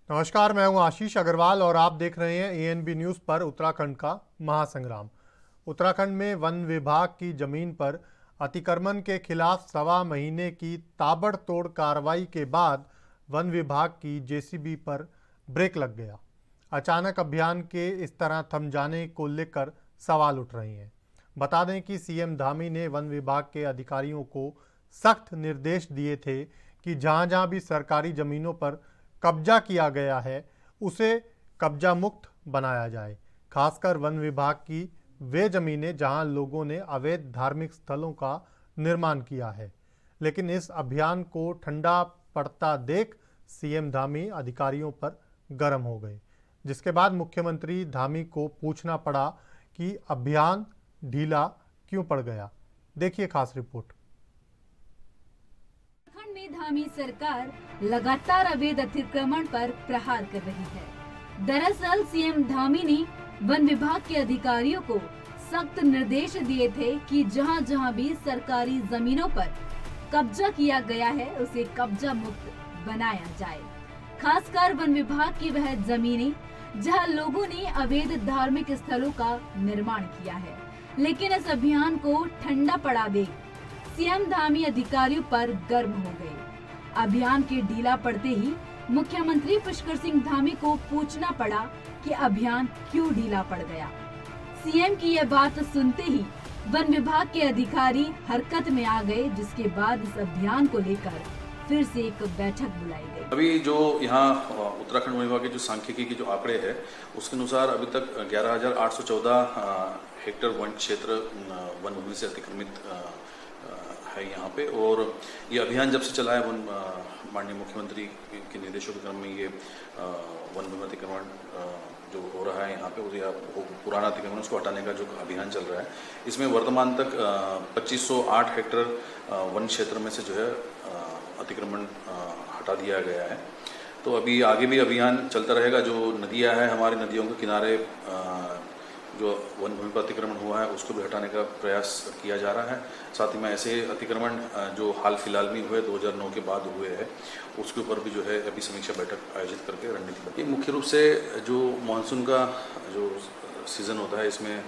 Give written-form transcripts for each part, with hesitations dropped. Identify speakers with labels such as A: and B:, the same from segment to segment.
A: नमस्कार, मैं हूं आशीष अग्रवाल और आप देख रहे हैं एएनबी न्यूज पर उत्तराखंड का महासंग्राम। उत्तराखंड में वन विभाग की जमीन पर अतिक्रमण के खिलाफ सवा महीने की ताबड़तोड़ कार्रवाई के बाद वन विभाग की जेसीबी पर ब्रेक लग गया। अचानक अभियान के इस तरह थम जाने को लेकर सवाल उठ रहे हैं। बता दें कि सीएम धामी ने वन विभाग के अधिकारियों को सख्त निर्देश दिए थे कि जहां भी सरकारी जमीनों पर कब्जा किया गया है उसे कब्जा मुक्त बनाया जाए। खासकर वन विभाग की वे जमीनें जहां लोगों ने अवैध धार्मिक स्थलों का निर्माण किया है। लेकिन इस अभियान को ठंडा पड़ता देख सीएम धामी अधिकारियों पर गर्म हो गए, जिसके बाद मुख्यमंत्री धामी को पूछना पड़ा कि अभियान ढीला क्यों पड़ गया। देखिए खास रिपोर्ट।
B: उत्तराखंड में धामी सरकार लगातार अवैध अतिक्रमण पर प्रहार कर रही है। दरअसल सीएम धामी ने वन विभाग के अधिकारियों को सख्त निर्देश दिए थे कि जहां जहां भी सरकारी जमीनों पर कब्जा किया गया है उसे कब्जा मुक्त बनाया जाए। खासकर वन विभाग की वह जमीनें जहां लोगों ने अवैध धार्मिक स्थलों का निर्माण किया है। लेकिन इस अभियान को ठंडा पड़ा देख सीएम धामी अधिकारियों पर गर्म हो गए। अभियान के ढीला पड़ते ही मुख्यमंत्री पुष्कर सिंह धामी को पूछना पड़ा कि अभियान क्यों ढीला पड़ गया। सीएम की यह बात सुनते ही वन विभाग के अधिकारी हरकत में आ गए, जिसके बाद इस अभियान को लेकर फिर से एक बैठक बुलाई गई।
C: अभी जो यहाँ उत्तराखंड वन विभाग के जो सांख्यिकी के जो आंकड़े हैं उसके अनुसार अभी तक 11,814 हेक्टेयर वन क्षेत्र वन भूमि से अतिक्रमित है यहाँ पे। और ये अभियान जब से चला है माननीय मुख्यमंत्री के निर्देशों के क्रम में ये वन भूमि अतिक्रमण जो हो रहा है यहाँ पे वो पुराना अतिक्रमण उसको हटाने का जो अभियान चल रहा है, इसमें वर्तमान तक 2508 हेक्टेयर वन क्षेत्र में से जो है अतिक्रमण हटा दिया गया है। तो अभी आगे भी अभियान चलता रहेगा। जो नदियाँ हैं हमारी नदियों के किनारे जो वन भूमि पर अतिक्रमण हुआ है उसको भी हटाने का प्रयास किया जा रहा है। साथ ही में ऐसे अतिक्रमण जो हाल फिलहाल में हुए 2009 के बाद हुए हैं उसके ऊपर भी जो है अभी समीक्षा बैठक आयोजित करके रणनीति बनी। मुख्य रूप से जो मानसून का जो सीज़न होता है इसमें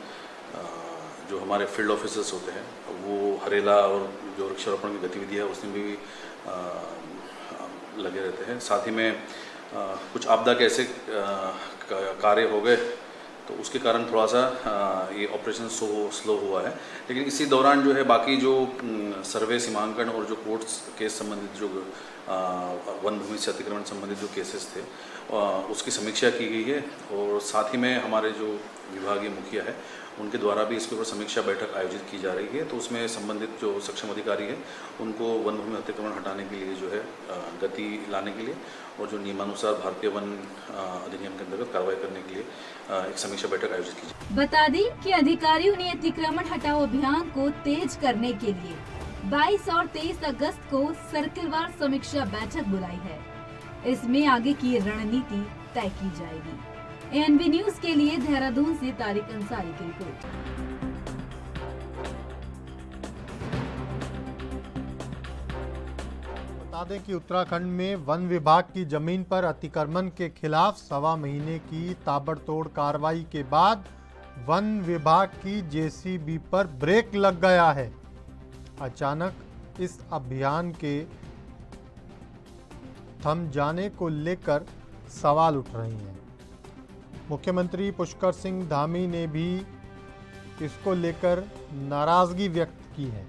C: जो हमारे फील्ड ऑफिसर्स होते हैं वो हरेला और जो वृक्षारोपण की गतिविधि है उसमें भी लगे रहते हैं। साथ ही में कुछ आपदा के ऐसे कार्य हो गए तो उसके कारण थोड़ा सा ये ऑपरेशन स्लो हुआ है। लेकिन इसी दौरान जो है बाकी जो सर्वे सीमांकन और जो कोर्ट्स केस संबंधित जो वन भूमि से अतिक्रमण संबंधित जो केसेस थे उसकी समीक्षा की गई है। और साथ ही में हमारे जो विभागीय मुखिया है उनके द्वारा भी इसके ऊपर समीक्षा बैठक आयोजित की जा रही है। तो उसमें संबंधित जो सक्षम अधिकारी है उनको वन भूमि अतिक्रमण हटाने के लिए जो है गति लाने के लिए और जो नियमानुसार भारतीय वन अधिनियम के अंतर्गत कार्रवाई करने के लिए एक समीक्षा बैठक आयोजित की जाए।
B: बता दें कि अधिकारियों ने अतिक्रमण हटाओ अभियान को तेज करने के लिए 22 और 23 अगस्त को सर्कलवार समीक्षा बैठक बुलाई है। इसमें आगे की रणनीति तय की जाएगी। एएनबी न्यूज के लिए देहरादून से तारिक अंसारी की रिपोर्ट।
A: बता दें कि उत्तराखंड में वन विभाग की जमीन पर अतिक्रमण के खिलाफ सवा महीने की ताबड़तोड़ कार्रवाई के बाद वन विभाग की जेसीबी पर ब्रेक लग गया है। अचानक इस अभियान के थम जाने को लेकर सवाल उठ रहे हैं। मुख्यमंत्री पुष्कर सिंह धामी ने भी इसको लेकर नाराजगी व्यक्त की है।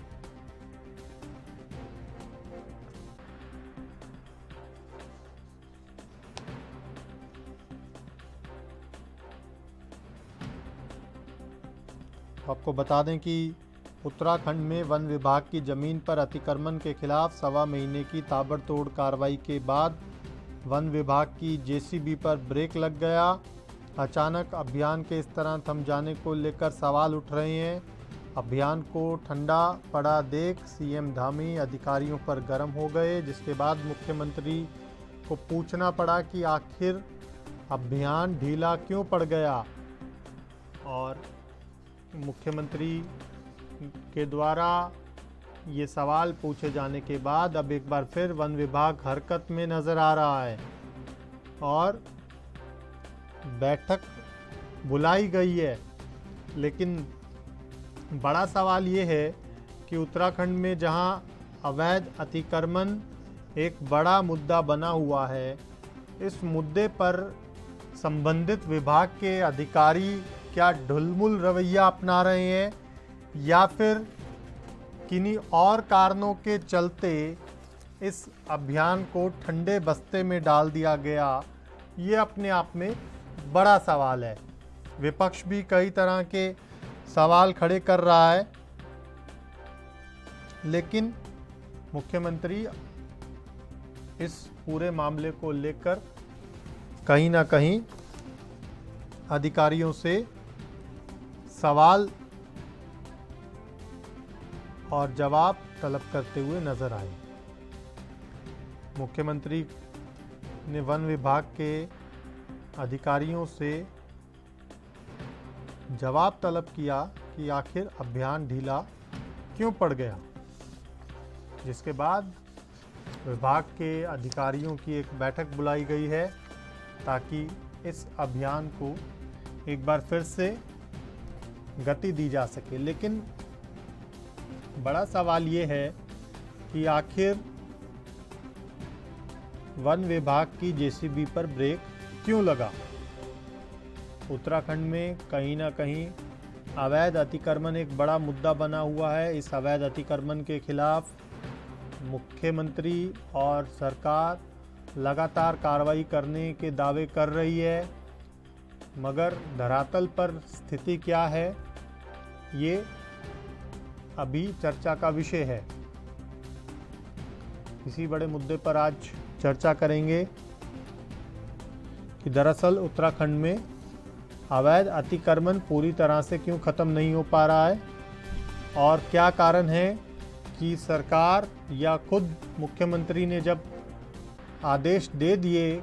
A: आपको बता दें कि उत्तराखंड में वन विभाग की जमीन पर अतिक्रमण के खिलाफ सवा महीने की ताबड़तोड़ कार्रवाई के बाद वन विभाग की जेसीबी पर ब्रेक लग गया। अचानक अभियान के इस तरह थम जाने को लेकर सवाल उठ रहे हैं। अभियान को ठंडा पड़ा देख सीएम धामी अधिकारियों पर गर्म हो गए, जिसके बाद मुख्यमंत्री को पूछना पड़ा कि आखिर अभियान ढीला क्यों पड़ गया। और मुख्यमंत्री के द्वारा ये सवाल पूछे जाने के बाद अब एक बार फिर वन विभाग हरकत में नजर आ रहा है। और बैठक बुलाई गई है। लेकिन बड़ा सवाल ये है कि उत्तराखंड में जहां अवैध अतिक्रमण एक बड़ा मुद्दा बना हुआ है, इस मुद्दे पर संबंधित विभाग के अधिकारी क्या ढुलमुल रवैया अपना रहे हैं या फिर किन्हीं और कारणों के चलते इस अभियान को ठंडे बस्ते में डाल दिया गया, ये अपने आप में बड़ा सवाल है। विपक्ष भी कई तरह के सवाल खड़े कर रहा है, लेकिन मुख्यमंत्री इस पूरे मामले को लेकर कहीं ना कहीं अधिकारियों से सवाल और जवाब तलब करते हुए नजर आए। मुख्यमंत्री ने वन विभाग के अधिकारियों से जवाब तलब किया कि आखिर अभियान ढीला क्यों पड़ गया, जिसके बाद विभाग के अधिकारियों की एक बैठक बुलाई गई है ताकि इस अभियान को एक बार फिर से गति दी जा सके। लेकिन बड़ा सवाल ये है कि आखिर वन विभाग की जेसीबी पर ब्रेक क्यों लगा। उत्तराखंड में कहीं ना कहीं अवैध अतिक्रमण एक बड़ा मुद्दा बना हुआ है। इस अवैध अतिक्रमण के खिलाफ मुख्यमंत्री और सरकार लगातार कार्रवाई करने के दावे कर रही है, मगर धरातल पर स्थिति क्या है ये अभी चर्चा का विषय है। इसी बड़े मुद्दे पर आज चर्चा करेंगे कि दरअसल उत्तराखंड में अवैध अतिक्रमण पूरी तरह से क्यों ख़त्म नहीं हो पा रहा है और क्या कारण है कि सरकार या खुद मुख्यमंत्री ने जब आदेश दे दिए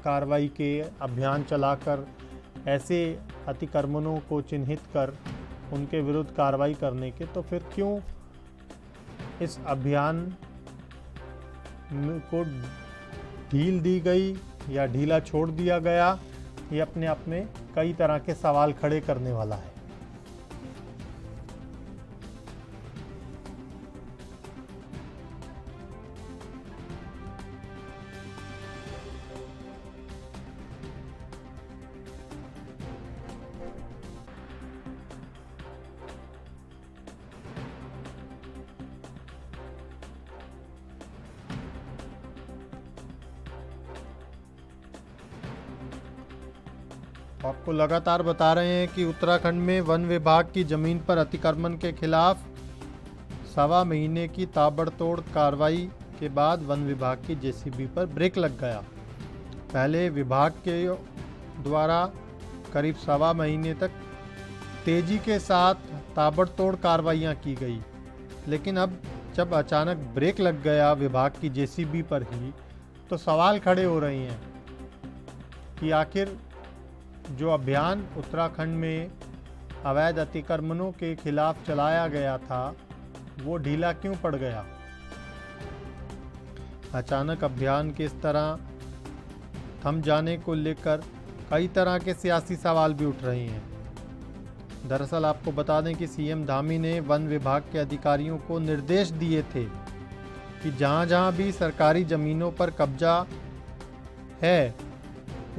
A: कार्रवाई के, अभियान चलाकर ऐसे अतिक्रमणों को चिन्हित कर उनके विरुद्ध कार्रवाई करने के, तो फिर क्यों इस अभियान को ढील दी गई या ढीला छोड़ दिया गया, ये अपने आप में कई तरह के सवाल खड़े करने वाला है। आपको लगातार बता रहे हैं कि उत्तराखंड में वन विभाग की जमीन पर अतिक्रमण के खिलाफ 1.25 महीने की ताबड़तोड़ कार्रवाई के बाद वन विभाग की जेसीबी पर ब्रेक लग गया। पहले विभाग के द्वारा करीब 1.25 महीने तक तेजी के साथ ताबड़तोड़ कार्रवाइयाँ की गई, लेकिन अब जब अचानक ब्रेक लग गया विभाग की जेसीबी पर ही, तो सवाल खड़े हो रहे हैं कि आखिर जो अभियान उत्तराखंड में अवैध अतिक्रमणों के खिलाफ चलाया गया था वो ढीला क्यों पड़ गया। अचानक अभियान के इस तरह थम जाने को लेकर कई तरह के सियासी सवाल भी उठ रहे हैं। दरअसल आपको बता दें कि सीएम धामी ने वन विभाग के अधिकारियों को निर्देश दिए थे कि जहां जहां भी सरकारी ज़मीनों पर कब्जा है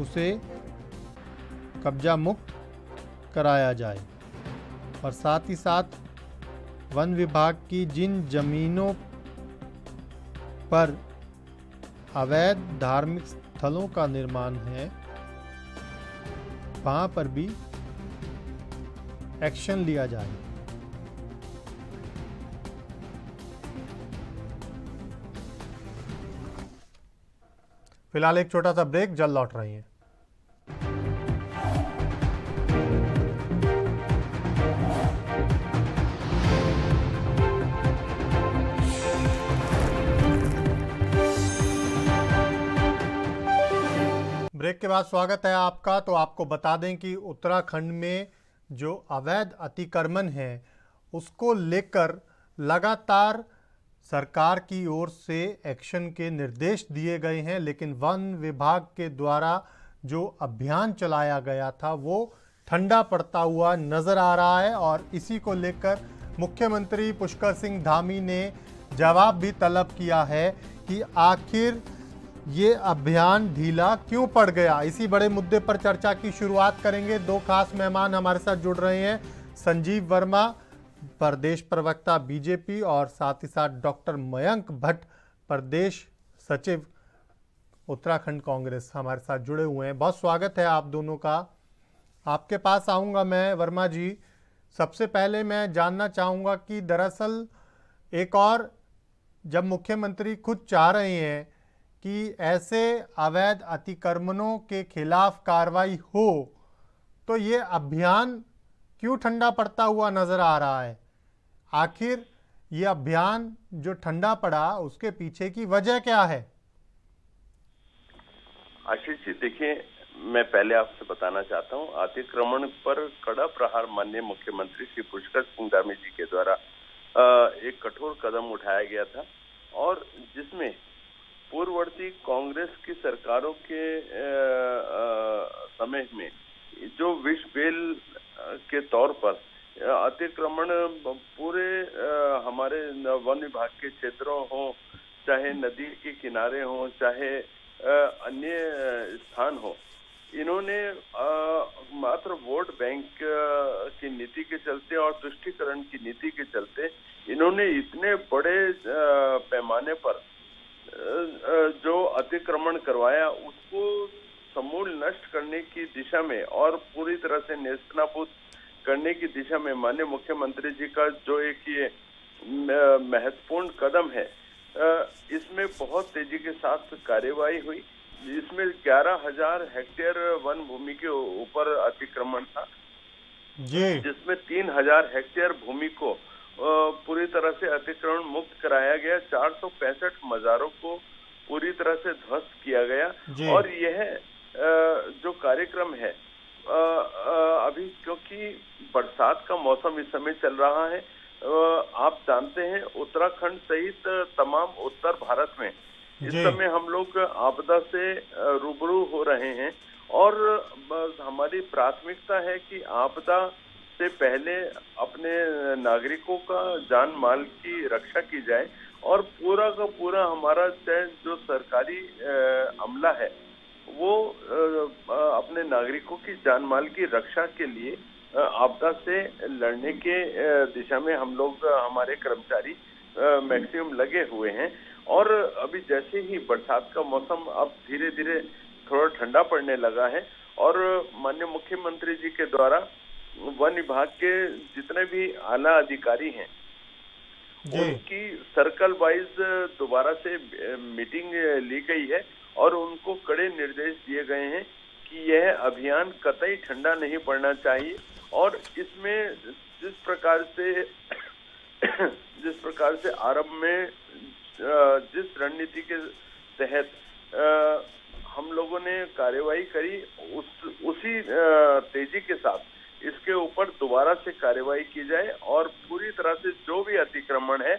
A: उसे कब्जा मुक्त कराया जाए, और साथ ही साथ वन विभाग की जिन जमीनों पर अवैध धार्मिक स्थलों का निर्माण है वहां पर भी एक्शन लिया जाए। फिलहाल एक छोटा सा ब्रेक, जल्द लौट रही हैं। ब्रेक के बाद स्वागत है आपका। तो आपको बता दें कि उत्तराखंड में जो अवैध अतिक्रमण है उसको लेकर लगातार सरकार की ओर से एक्शन के निर्देश दिए गए हैं, लेकिन वन विभाग के द्वारा जो अभियान चलाया गया था वो ठंडा पड़ता हुआ नजर आ रहा है। और इसी को लेकर मुख्यमंत्री पुष्कर सिंह धामी ने जवाब भी तलब किया है कि आखिर ये अभियान ढीला क्यों पड़ गया। इसी बड़े मुद्दे पर चर्चा की शुरुआत करेंगे। दो खास मेहमान हमारे साथ जुड़ रहे हैं, संजीव वर्मा, प्रदेश प्रवक्ता बीजेपी, और साथ ही साथ डॉक्टर मयंक भट्ट, प्रदेश सचिव उत्तराखंड कांग्रेस, हमारे साथ जुड़े हुए हैं। बहुत स्वागत है आप दोनों का। आपके पास आऊँगा मैं वर्मा जी। सबसे पहले मैं जानना चाहूँगा कि दरअसल एक और जब मुख्यमंत्री खुद चाह रहे हैं कि ऐसे अवैध अतिक्रमणों के खिलाफ कार्रवाई हो, तो ये अभियान क्यों ठंडा पड़ता हुआ नजर आ रहा है? आखिर ये अभियान जो ठंडा पड़ा उसके पीछे की वजह क्या है?
D: आशीष जी, देखिए, मैं पहले आपसे बताना चाहता हूं, अतिक्रमण पर कड़ा प्रहार माननीय मुख्यमंत्री श्री पुष्कर सिंह धामी जी के द्वारा एक कठोर कदम उठाया गया था, और जिसमें पूर्ववर्ती कांग्रेस की सरकारों के समय में जो विष बेल के तौर पर अतिक्रमण पूरे हमारे वन विभाग के क्षेत्रों हो, चाहे नदी के किनारे हो, चाहे अन्य स्थान हो, इन्होंने मात्र वोट बैंक की नीति के चलते और तुष्टीकरण की नीति के चलते इन्होंने इतने बड़े पैमाने पर जो अतिक्रमण करवाया उसको समूल नष्ट करने की दिशा में और पूरी तरह से नेस्तनाबूद करने की दिशा में माननीय मुख्यमंत्री जी का जो एक ये महत्वपूर्ण कदम है, इसमें बहुत तेजी के साथ कार्यवाही हुई। इसमें 11,000 हेक्टेयर वन भूमि के ऊपर अतिक्रमण था जी, जिसमें 3,000 हेक्टेयर भूमि को पूरी तरह से अतिक्रमण मुक्त कराया गया। 465 मज़ारों को पूरी तरह से ध्वस्त किया गया। और यह जो कार्यक्रम है, अभी क्योंकि बरसात का मौसम इस समय चल रहा है, आप जानते हैं उत्तराखंड सहित तमाम उत्तर भारत में इस समय हम लोग आपदा से रूबरू हो रहे हैं, और हमारी प्राथमिकता है कि आपदा से पहले अपने नागरिकों का जान माल की रक्षा की जाए, और पूरा का पूरा हमारा जो सरकारी अमला है वो अपने नागरिकों की जान माल की रक्षा के लिए आपदा से लड़ने के दिशा में हम लोग, हमारे कर्मचारी मैक्सिमम लगे हुए हैं। और अभी जैसे ही बरसात का मौसम अब धीरे धीरे थोड़ा ठंडा पड़ने लगा है, और माननीय मुख्यमंत्री जी के द्वारा वन विभाग के जितने भी आला अधिकारी हैं उनकी सर्कल वाइज दोबारा से मीटिंग ली गई है, और उनको कड़े निर्देश दिए गए हैं कि यह अभियान कतई ठंडा नहीं पड़ना चाहिए। और इसमें जिस प्रकार से आरंभ में जिस रणनीति के तहत हम लोगों ने कार्यवाही करी, उसी तेजी के साथ इसके ऊपर दोबारा से कार्यवाही की जाए, और पूरी तरह से जो भी अतिक्रमण है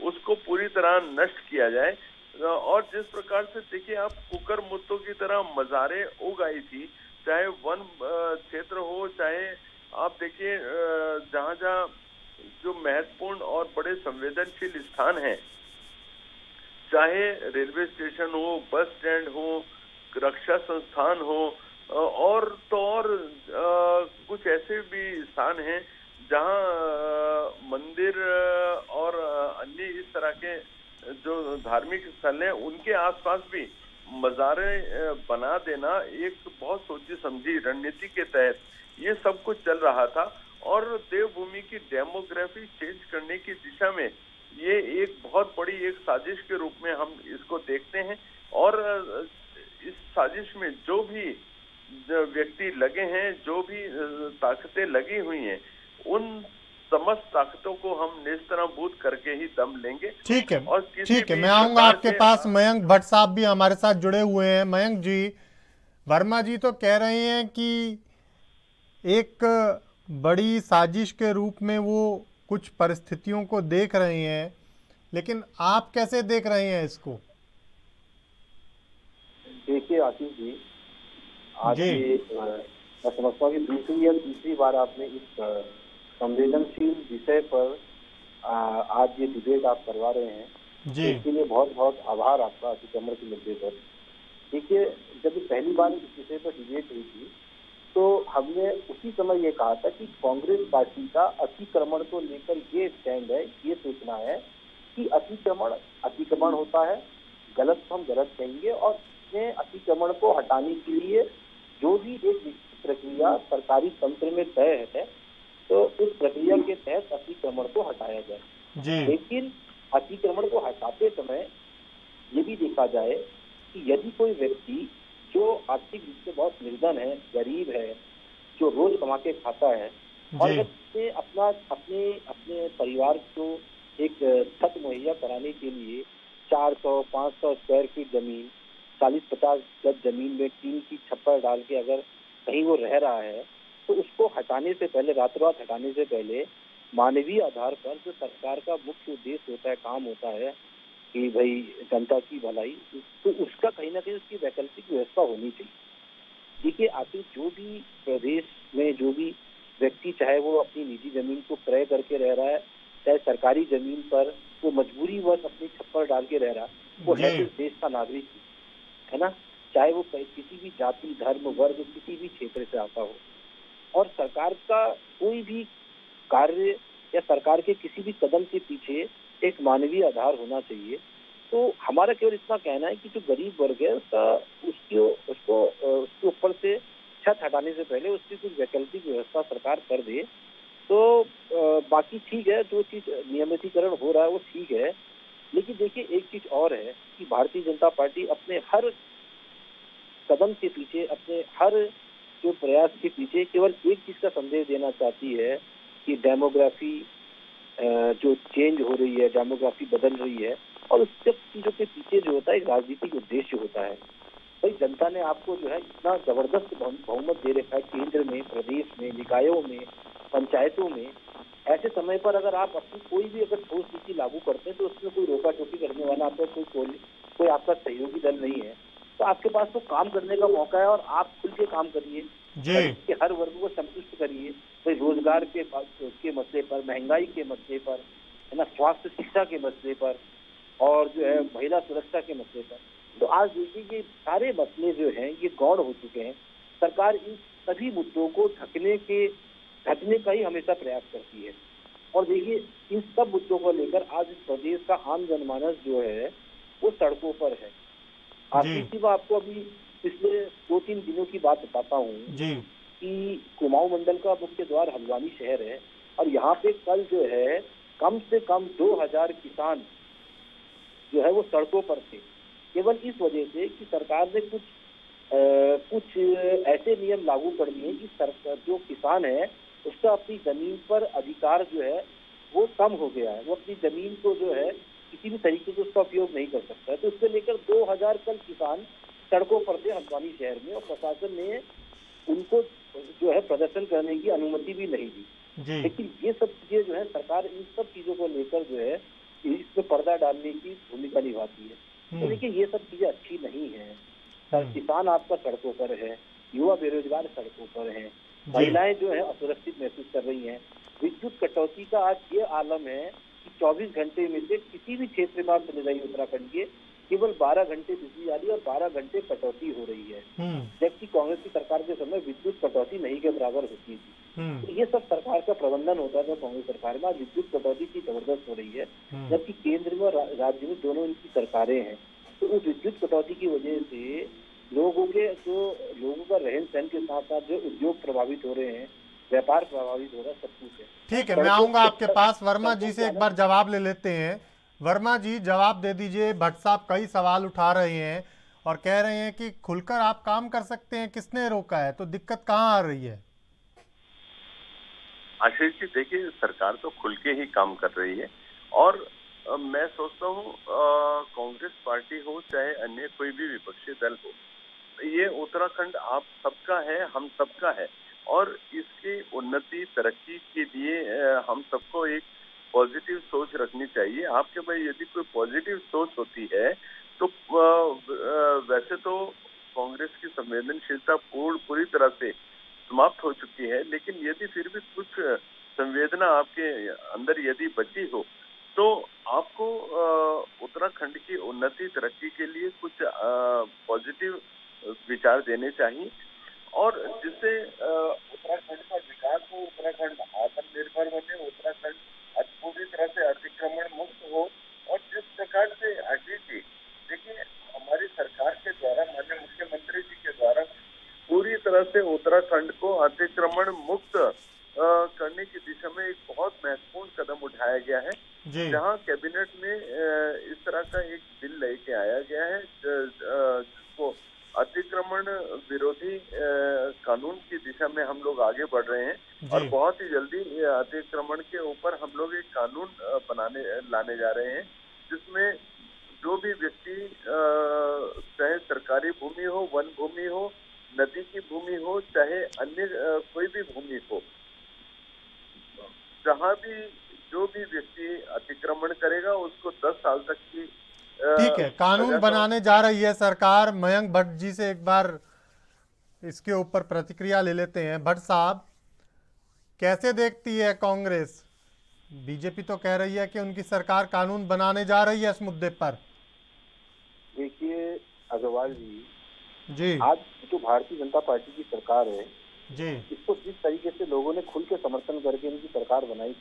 D: उसको पूरी तरह नष्ट किया जाए। और जिस प्रकार से देखिए, आप कुकर मुद्दों की तरह मज़ारें उग आई थी, चाहे वन क्षेत्र हो, चाहे आप देखिए जहाँ जहाँ जो महत्वपूर्ण और बड़े संवेदनशील स्थान हैं, चाहे रेलवे स्टेशन हो, बस स्टैंड हो, रक्षा संस्थान हो, और तो और कुछ ऐसे भी स्थान हैं जहां मंदिर और अन्य इस तरह के जो धार्मिक स्थल हैं उनके आसपास भी मज़ारें बना देना एक बहुत सोची समझी रणनीति के तहत ये सब कुछ चल रहा था। और देवभूमि की डेमोग्राफी चेंज करने की दिशा में ये एक बहुत बड़ी एक साजिश के रूप में हम इसको देखते हैं। और इस साजिश में जो भी व्यक्ति लगे हैं, जो भी ताकतें लगी हुई हैं, उन समस्त ताकतों को हम नेस्तनाबूद करके ही दम लेंगे।
A: ठीक है, और ठीक है, मैं आऊंगा आपके पास। मयंक भट्ट साहब भी हमारे साथ जुड़े हुए हैं। मयंक जी, वर्मा जी तो कह रहे हैं कि एक बड़ी साजिश के रूप में वो कुछ परिस्थितियों को देख रहे हैं, लेकिन आप कैसे देख रहे हैं इसको?
E: देखिए आशीष जी, आज
A: जी
E: ये मैं समझता हूँ कि दूसरी या तीसरी बार आपने इस संवेदनशील विषय पर आज ये डिबेट आप करवा रहे हैं।
A: जी
E: इसके लिए बहुत बहुत आभार आपका अतिक्रमण के मुद्दे पर। देखिए, जब पहली बार इस विषय पर डिबेट हुई थी तो हमने उसी समय ये कहा था कि कांग्रेस पार्टी का अतिक्रमण को लेकर ये स्टैंड है, ये सोचना है कि अतिक्रमण होता है, गलत तो हम गलत कहेंगे, और इसमें अतिक्रमण को हटाने के लिए जो भी एक निश्चित प्रक्रिया सरकारी तंत्र में तय है तो उस प्रक्रिया के तहत अतिक्रमण को हटाया जाए।
A: जी
E: लेकिन अतिक्रमण को हटाते समय ये भी देखा जाए कि यदि कोई व्यक्ति जो आर्थिक रूप से बहुत निर्धन है, गरीब है, जो रोज कमा के खाता है, और
A: जी
E: उसने अपने अपने परिवार को एक छत मुहैया कराने के लिए 400-500 स्क्वायर फीट जमीन, 40-50 गज जमीन में टीन की छप्पर डाल के अगर कहीं वो रह रहा है तो उसको हटाने से पहले, रातों रात हटाने से पहले, मानवीय आधार पर जो सरकार का मुख्य उद्देश्य होता है, काम होता है कि भाई जनता की भलाई, तो उसका कहीं ना कहीं उसकी वैकल्पिक व्यवस्था होनी चाहिए। देखिए, आखिर जो भी प्रदेश में जो भी व्यक्ति, चाहे वो अपनी निजी जमीन को क्रय करके रह रहा है, चाहे सरकारी जमीन पर वो मजबूरी वश अपनी छप्पर डाल के रह रहा, वो है
A: जी
E: तो इस देश का नागरिक है ना, चाहे वो किसी भी जाति, धर्म, वर्ग, किसी भी क्षेत्र से आता हो। और सरकार का कोई भी कार्य या सरकार के किसी भी कदम के पीछे एक मानवीय आधार होना चाहिए। तो हमारा केवल इतना कहना है कि जो गरीब वर्ग है उसके ऊपर से छत हटाने से पहले उसकी कुछ वैकल्पिक व्यवस्था सरकार कर दे तो बाकी ठीक है, जो चीज नियमितीकरण हो रहा है वो ठीक है। लेकिन देखिए, एक चीज और है कि भारतीय जनता पार्टी अपने हर कदम के पीछे, अपने हर जो प्रयास के पीछे केवल एक चीज का संदेश देना चाहती है कि डेमोग्राफी जो चेंज हो रही है, डेमोग्राफी बदल रही है, और उस सब चीजों के पीछे जो होता है एक राजनीतिक उद्देश्य होता है। भाई, जनता ने आपको जो है इतना जबरदस्त बहुमत दे रखा है, केंद्र में, प्रदेश में, निकायों में, पंचायतों में। ऐसे समय पर अगर आप अपनी कोई भी अगर ठोस नीति लागू करते हैं तो उसमें कोई रोका टोकी करने वाला आपका कोई आपका सहयोगी दल नहीं है। तो आपके पास तो काम करने का मौका है और आप खुल के काम करिए,
A: जी
E: हर वर्ग को संतुष्ट करिए। भाई, रोजगार के मसले पर, महंगाई के मसले पर, है ना, स्वास्थ्य शिक्षा के मसले पर, और जो है महिला सुरक्षा के मसले पर। तो आज देखिए, ये सारे मसले जो हैं ये गौण हो चुके हैं। सरकार इन सभी मुद्दों को ढकने का ही हमेशा प्रयास करती है। और देखिए, इन सब मुद्दों को लेकर आज इस प्रदेश का आम जनमानस जो है वो सड़कों पर है। आखिर मैं आपको अभी पिछले 2-3 दिनों की बात बताता हूँ
A: जी
E: कि कुमाऊं मंडल का मुख्य द्वार हल्द्वानी शहर है, और यहाँ पे कल जो है कम से कम 2000 किसान जो है वो सड़कों पर थे, केवल इस वजह से कि सरकार ने कुछ ऐसे नियम लागू कर दिए कि सरकार, जो किसान है उसका अपनी जमीन पर अधिकार जो है वो कम हो गया है, वो अपनी जमीन को जो है किसी भी तरीके से उसका उपयोग नहीं कर सकता है। तो इसको लेकर 2000 कल किसान सड़कों पर थे हल्द्वानी शहर में, और प्रशासन ने उनको जो है प्रदर्शन करने की अनुमति भी नहीं दी। लेकिन ये सब चीजें जो है, सरकार इन सब चीजों को लेकर जो है इसमें पर्दा डालने की भूमिका निभाती है। तो देखिए, ये सब चीजें अच्छी नहीं है। किसान आपका सड़कों पर है, युवा बेरोजगार सड़कों पर है, महिलाएं जो है असुरक्षित महसूस कर रही हैं। विद्युत कटौती का आज ये आलम है कि 24 घंटे में से किसी भी क्षेत्र में आप चले जाइए उत्तराखंड के, केवल 12 घंटे बिजली आ रही है और 12 घंटे कटौती हो रही है, जबकि कांग्रेस की सरकार के समय विद्युत कटौती नहीं के बराबर होती थी। तो ये सब सरकार का प्रबंधन होता था कांग्रेस सरकार में। आज विद्युत कटौती की जबरदस्त हो रही है, जबकि केंद्र में और राज्य में दोनों इनकी सरकारें हैं। तो उस विद्युत कटौती की वजह से लोगों का रहन सहन के साथ साथ जो उद्योग प्रभावित हो रहे हैं, व्यापार प्रभावित हो रहा है, सब कुछ है।
A: ठीक है, मैं आऊंगा आपके पास। वर्मा जी से एक बार जवाब ले लेते हैं। वर्मा जी, जवाब दे दीजिए। भट्ट साहब कई सवाल उठा रहे हैं और कह रहे हैं कि खुलकर आप काम कर सकते हैं, किसने रोका है, तो दिक्कत कहाँ आ रही है?
D: आशीष जी, देखिए, सरकार तो खुल के ही काम कर रही है, और मैं सोचता हूँ कांग्रेस पार्टी हो चाहे अन्य कोई भी विपक्षी दल हो, ये उत्तराखंड आप सबका है, हम सबका है, और इसकी उन्नति तरक्की के लिए हम सबको एक पॉजिटिव सोच रखनी चाहिए। आपके कि भाई यदि कोई पॉजिटिव सोच होती है तो वैसे तो कांग्रेस की संवेदनशीलता पूरी तरह से समाप्त हो चुकी है, लेकिन यदि फिर भी कुछ संवेदना आपके अंदर यदि बची हो तो आपको उत्तराखंड की उन्नति तरक्की के लिए कुछ पॉजिटिव विचार देने चाहिए और जिससे उत्तराखंड का विकास हो, उत्तराखंड आत्मनिर्भर बने, उत्तराखंड पूरी तरह से अतिक्रमण मुक्त हो। और जिस प्रकार से अजीत जी देखिए, हमारी सरकार के द्वारा, माननीय मुख्यमंत्री जी के द्वारा पूरी तरह से उत्तराखंड को अतिक्रमण मुक्त करने की दिशा में एक बहुत महत्वपूर्ण कदम उठाया गया है, जहां कैबिनेट में इस तरह का एक बिल लेके आया गया है जिसको अतिक्रमण विरोधी कानून की दिशा में हम लोग आगे बढ़ रहे हैं और बहुत ही जल्दी अतिक्रमण के ऊपर हम लोग एक कानून लाने जा रहे हैं, जिसमें जो भी व्यक्ति चाहे सरकारी भूमि हो, वन भूमि हो, नदी की भूमि हो, चाहे अन्य कोई भी भूमि हो, जहाँ भी जो भी व्यक्ति अतिक्रमण करेगा उसको 10 साल तक की
A: ठीक है, कानून बनाने जा रही है सरकार। मयंक भट्ट जी से एक बार इसके ऊपर प्रतिक्रिया ले लेते हैं। भट्ट साहब, कैसे देखती है कांग्रेस? बीजेपी तो कह रही है कि उनकी सरकार कानून बनाने जा रही है इस मुद्दे पर।
E: देखिए अग्रवाल
A: जी,
E: आज जो भारतीय जनता पार्टी की सरकार है
A: जी,
E: इसको जिस तरीके से लोगों ने खुल के समर्थन करके इनकी सरकार बनाई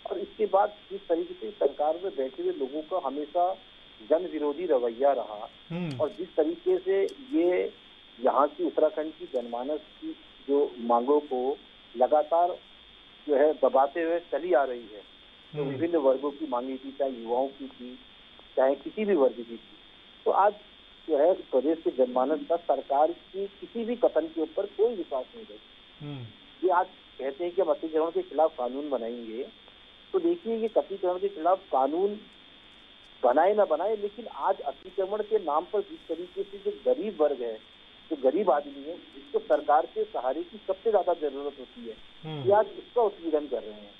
E: और इसके बाद जिस तरीके से सरकार में बैठे हुए लोगों का हमेशा जन विरोधी रवैया रहा और जिस तरीके से ये यहाँ की उत्तराखंड की जनमानस की जो मांगों को लगातार जो है दबाते हुए चली आ रही है, तो विभिन्न वर्गों की मांगी थी, चाहे युवाओं की थी, चाहे किसी भी वर्ग की थी, तो आज जो है प्रदेश के जनमानस का सरकार की किसी भी कथन के ऊपर कोई विश्वास नहीं रही। ये आज कहते हैं कि हम अतिक्रमण के खिलाफ कानून बनाएंगे, तो देखिए ये अतिक्रमण के खिलाफ कानून बनाए ना बनाए, लेकिन आज अतिक्रमण के नाम पर जिस तरीके से जो गरीब वर्ग है, जो गरीब आदमी है, जिसको सरकार के सहारे की सबसे ज्यादा जरूरत होती है, ये आज उसका उत्पीड़न कर रहे हैं।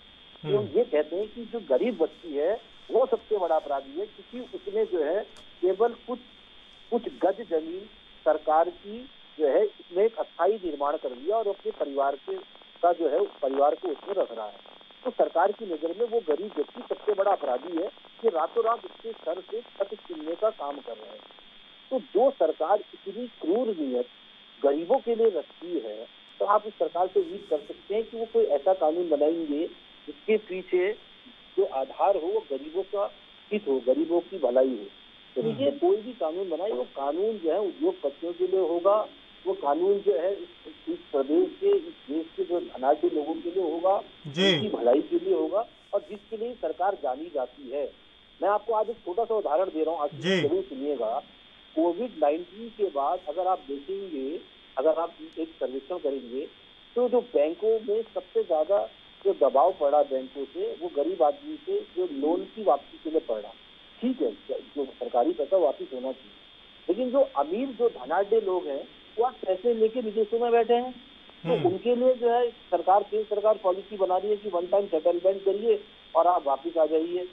E: तो ये कहते हैं कि जो गरीब व्यक्ति है वो सबसे बड़ा अपराधी है, क्योंकि उसने जो है केवल कुछ गज जमीन सरकार की जो है इसमें एक अस्थायी निर्माण कर लिया और अपने परिवार का जो है परिवार को उसमें रख रहा है। तो सरकार की नजर में वो गरीब व्यक्ति सबसे बड़ा अपराधी है कि रातों रात उसके सर से छत छीनने का काम कर रहा है। तो जो सरकार इतनी क्रूर नीयत गरीबों के लिए रखती है, तो आप उस सरकार से उम्मीद कर सकते हैं कि वो कोई ऐसा कानून बनाएंगे जिसके पीछे जो आधार हो वो गरीबों का हित हो, गरीबों की भलाई हो। तो देखिए कोई भी कानून बनाए, वो कानून जो है उद्योगपतियों के लिए होगा, वो कानून जो है इस प्रदेश के, इस देश के जो धनाढ़ लोगों के लिए होगा, उनकी भलाई के लिए होगा और जिसके लिए सरकार जानी जाती है। मैं आपको आज एक छोटा सा उदाहरण दे रहा हूँ, आज जरूर सुनिएगा। कोविड-19 के बाद अगर आप देखेंगे, अगर आप एक सर्वेक्षण करेंगे, तो जो बैंकों में सबसे ज्यादा जो दबाव पड़ा बैंकों से, वो गरीब आदमी से जो लोन की वापसी के लिए पड़ा। ठीक है, जो सरकारी पैसा वापिस होना चाहिए, लेकिन जो अमीर जो धनाढ़ लोग हैं वो आज पैसे लेके विदेशों में बैठे हैं, तो उनके लिए जो है सरकार पॉलिसी बना रही है कि वन टाइम सेटलमेंट करिए और आप वापिस आ जाइए।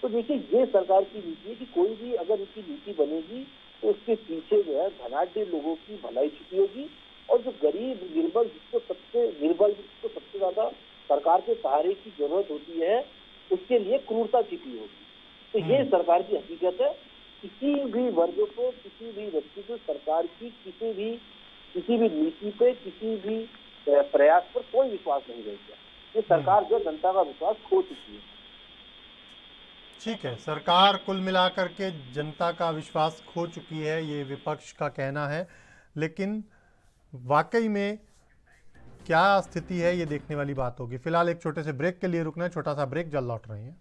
E: तो देखिए ये सरकार की नीति है कि कोई भी अगर इसकी नीति बनेगी तो उसके पीछे जो है धनाढ़ लोगों की भलाई छिपी होगी और जो गरीब निर्बल जिसको सबसे ज्यादा सरकार के सहारे की जरूरत होती है, उसके लिए क्रूरता छिपी होगी। तो ये सरकार की हकीकत है। किसी भी वर्ग को, किसी भी व्यक्ति को सरकार की किसी भी नीति पे, किसी भी प्रयास पर कोई विश्वास नहीं रहेगा। ये सरकार जो जनता का विश्वास खो चुकी है।
A: ठीक है, सरकार कुल मिलाकर के जनता का विश्वास खो चुकी है, ये विपक्ष का कहना है। लेकिन वाकई में क्या स्थिति है ये देखने वाली बात होगी। फिलहाल एक छोटे से ब्रेक के लिए रुकना है, छोटा सा ब्रेक, जल्द लौट रहे हैं।